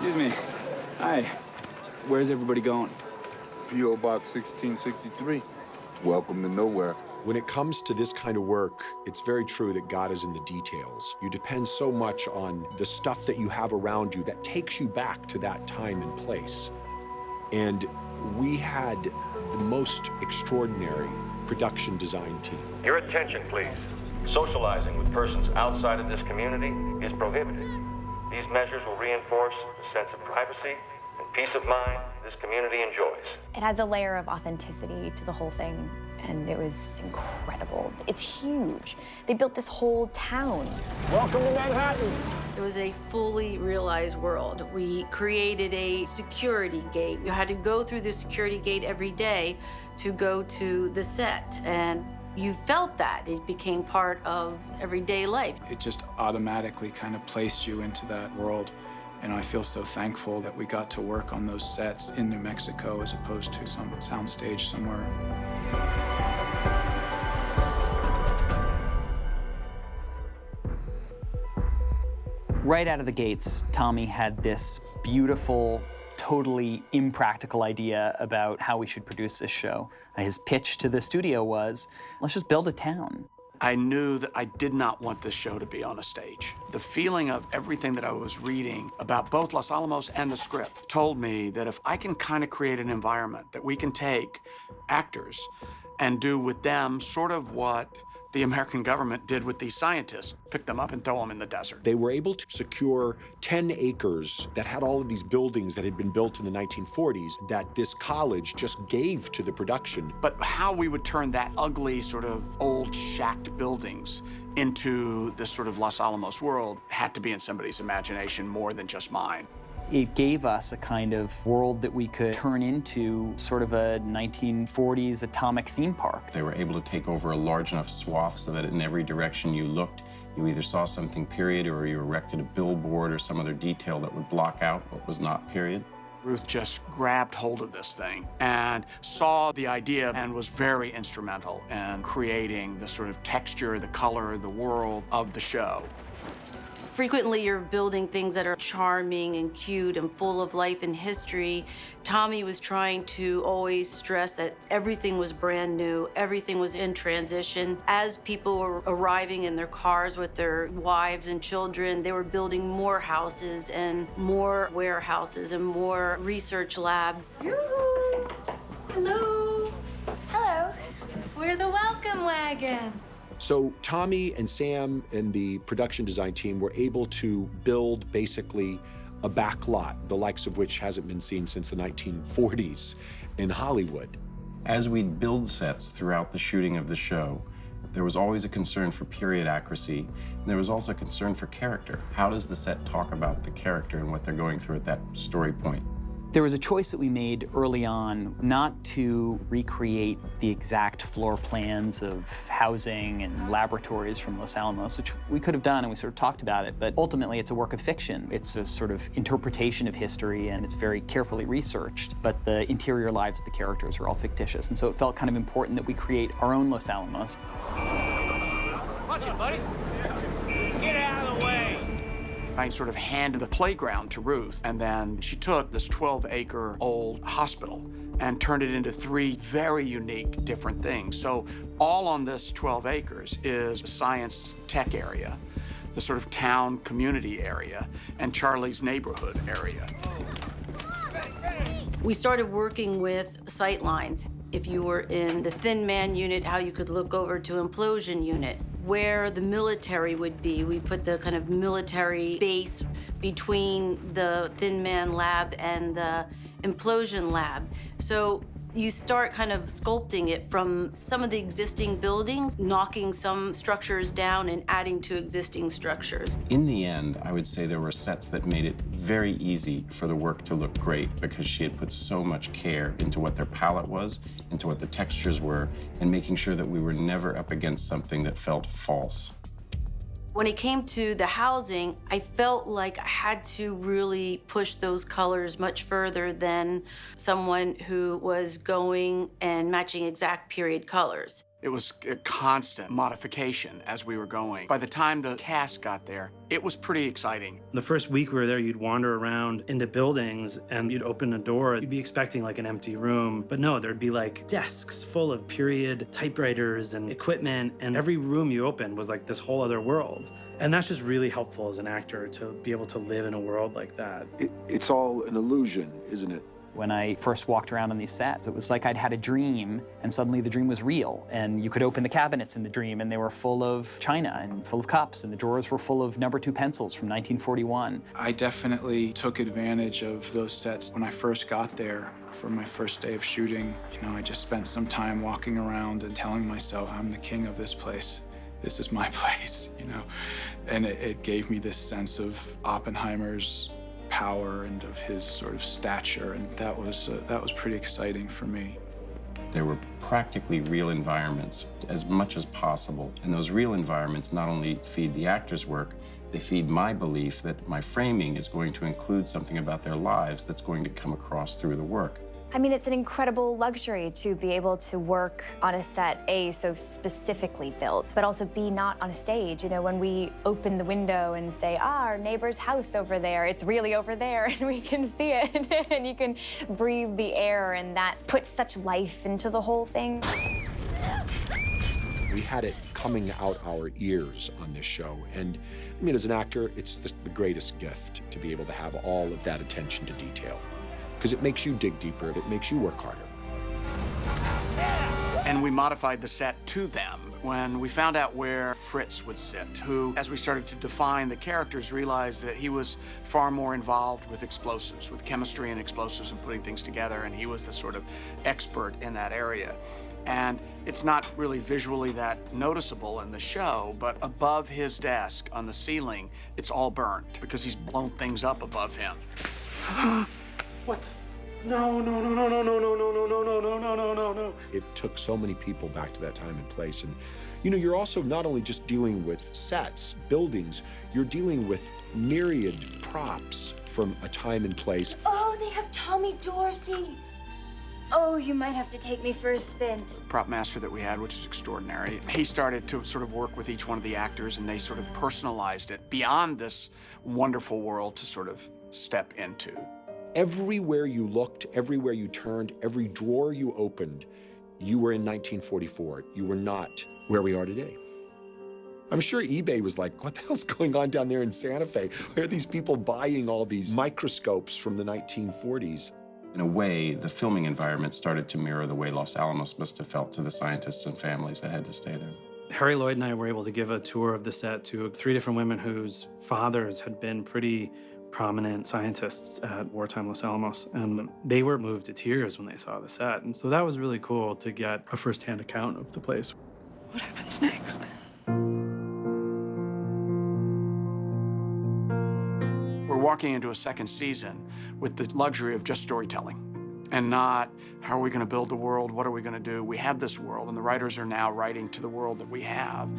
Excuse me. Hi. Where's everybody going? P.O. Box 1663. Welcome to nowhere. When it comes to this kind of work, it's very true that God is in the details. You depend so much on the stuff that you have around you that takes you back to that time and place. And we had the most extraordinary production design team. Your attention, please. Socializing with persons outside of this community is prohibited. These measures will reinforce the sense of privacy and peace of mind this community enjoys. It adds a layer of authenticity to the whole thing, and it was incredible. It's huge. They built this whole town. Welcome to Manhattan. It was a fully realized world. We created a security gate. You had to go through the security gate every day to go to the set, and you felt that. It became part of everyday life. It just automatically kind of placed you into that world. And I feel so thankful that we got to work on those sets in New Mexico as opposed to some soundstage somewhere. Right out of the gates, Tommy had this beautiful, totally impractical idea about how we should produce this show. His pitch to the studio was, let's just build a town. I knew that I did not want this show to be on a stage. The feeling of everything that I was reading about both Los Alamos and the script told me that if I can kind of create an environment that we can take actors and do with them sort of what the American government did with these scientists, pick them up and throw them in the desert. They were able to secure 10 acres that had all of these buildings that had been built in the 1940s that this college just gave to the production. But how we would turn that ugly sort of old shacked buildings into this sort of Los Alamos world had to be in somebody's imagination more than just mine. It gave us a kind of world that we could turn into sort of a 1940s atomic theme park. They were able to take over a large enough swath so that in every direction you looked, you either saw something period or you erected a billboard or some other detail that would block out what was not period. Ruth just grabbed hold of this thing and saw the idea and was very instrumental in creating the sort of texture, the color, the world of the show. Frequently, you're building things that are charming and cute and full of life and history. Tommy was trying to always stress that everything was brand new, everything was in transition. As people were arriving in their cars with their wives and children, they were building more houses and more warehouses and more research labs. Yoo-hoo. Hello. Hello. We're the welcome wagon. So Tommy and Sam and the production design team were able to build basically a back lot, the likes of which hasn't been seen since the 1940s in Hollywood. As we'd build sets throughout the shooting of the show, there was always a concern for period accuracy, and there was also a concern for character. How does the set talk about the character and what they're going through at that story point? There was a choice that we made early on not to recreate the exact floor plans of housing and laboratories from Los Alamos, which we could have done, and we sort of talked about it, but ultimately it's a work of fiction. It's a sort of interpretation of history, and it's very carefully researched, but the interior lives of the characters are all fictitious, and so it felt kind of important that we create our own Los Alamos. Watch it, buddy. Get out of the way. I sort of handed the playground to Ruth, and then she took this 12-acre old hospital and turned it into 3 very unique different things. So all on this 12 acres is a science tech area, the sort of town community area, and Charlie's neighborhood area. We started working with sight lines. If you were in the Thin Man unit, how you could look over to Implosion unit. Where the military would be. We put the kind of military base between the Thin Man lab and the Implosion lab. So you start kind of sculpting it from some of the existing buildings, knocking some structures down and adding to existing structures. In the end, I would say there were sets that made it very easy for the work to look great because she had put so much care into what their palette was, into what the textures were, and making sure that we were never up against something that felt false. When it came to the housing, I felt like I had to really push those colors much further than someone who was going and matching exact period colors. It was a constant modification as we were going. By the time the cast got there, it was pretty exciting. The first week we were there, you'd wander around into buildings and you'd open a door. You'd be expecting like an empty room, but no, there'd be like desks full of period typewriters and equipment, and every room you opened was like this whole other world. And that's just really helpful as an actor to be able to live in a world like that. It's all an illusion, isn't it? When I first walked around on these sets, it was like I'd had a dream, and suddenly the dream was real. And you could open the cabinets in the dream, and they were full of china and full of cups, and the drawers were full of No. 2 pencils from 1941. I definitely took advantage of those sets when I first got there. For my first day of shooting, I just spent some time walking around and telling myself, I'm the king of this place. This is my place, And it gave me this sense of Oppenheimer's power and of his sort of stature, and that was pretty exciting for me. There were practically real environments as much as possible, and those real environments not only feed the actors' work, they feed my belief that my framing is going to include something about their lives that's going to come across through the work. I mean, it's an incredible luxury to be able to work on a set, A, so specifically built, but also B, not on a stage. When we open the window and say, our neighbor's house over there, it's really over there, and we can see it, and you can breathe the air, and that puts such life into the whole thing. We had it coming out our ears on this show, and I mean, as an actor, it's the greatest gift to be able to have all of that attention to detail. Because it makes you dig deeper, it makes you work harder. And we modified the set to them when we found out where Fritz would sit, who, as we started to define the characters, realized that he was far more involved with explosives, with chemistry and explosives and putting things together, and he was the sort of expert in that area. And it's not really visually that noticeable in the show, but above his desk on the ceiling, it's all burnt because he's blown things up above him. What the? No. It took so many people back to that time and place. And, you're also not only just dealing with sets, buildings, you're dealing with myriad props from a time and place. Oh, they have Tommy Dorsey. Oh, you might have to take me for a spin. Prop master that we had, which is extraordinary. He started to sort of work with each one of the actors, and they sort of personalized it beyond this wonderful world to sort of step into. Everywhere you looked, everywhere you turned, every drawer you opened, you were in 1944. You were not where we are today. I'm sure eBay was like, what the hell's going on down there in Santa Fe? Where are these people buying all these microscopes from the 1940s? In a way, the filming environment started to mirror the way Los Alamos must have felt to the scientists and families that had to stay there. Harry Lloyd and I were able to give a tour of the set to 3 different women whose fathers had been pretty prominent scientists at wartime Los Alamos, and they were moved to tears when they saw the set. And so that was really cool to get a firsthand account of the place. What happens next? We're walking into a second season with the luxury of just storytelling and not how are we going to build the world, what are we going to do. We have this world, and the writers are now writing to the world that we have.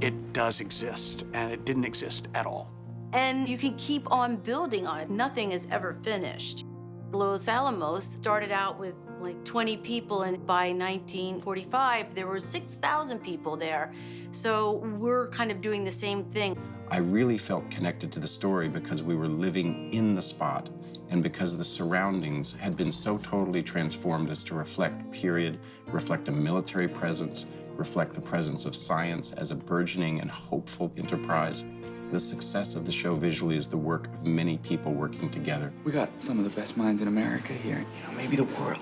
It does exist, and it didn't exist at all. And you can keep on building on it. Nothing is ever finished. Los Alamos started out with like 20 people, and by 1945, there were 6,000 people there. So we're kind of doing the same thing. I really felt connected to the story because we were living in the spot and because the surroundings had been so totally transformed as to reflect period, reflect a military presence, reflect the presence of science as a burgeoning and hopeful enterprise. The success of the show visually is the work of many people working together. We got some of the best minds in America here, maybe the world.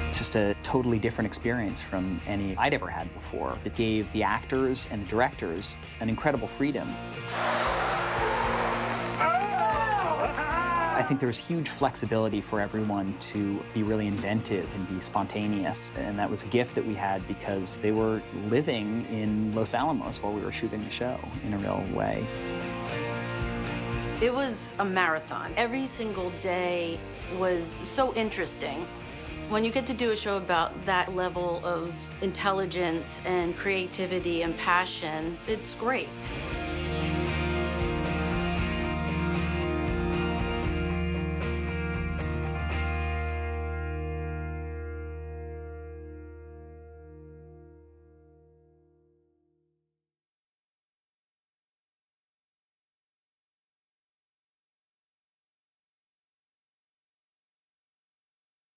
It's just a totally different experience from any I'd ever had before. It gave the actors and the directors an incredible freedom. I think there was huge flexibility for everyone to be really inventive and be spontaneous, and that was a gift that we had because they were living in Los Alamos while we were shooting the show in a real way. It was a marathon. Every single day was so interesting. When you get to do a show about that level of intelligence and creativity and passion, it's great.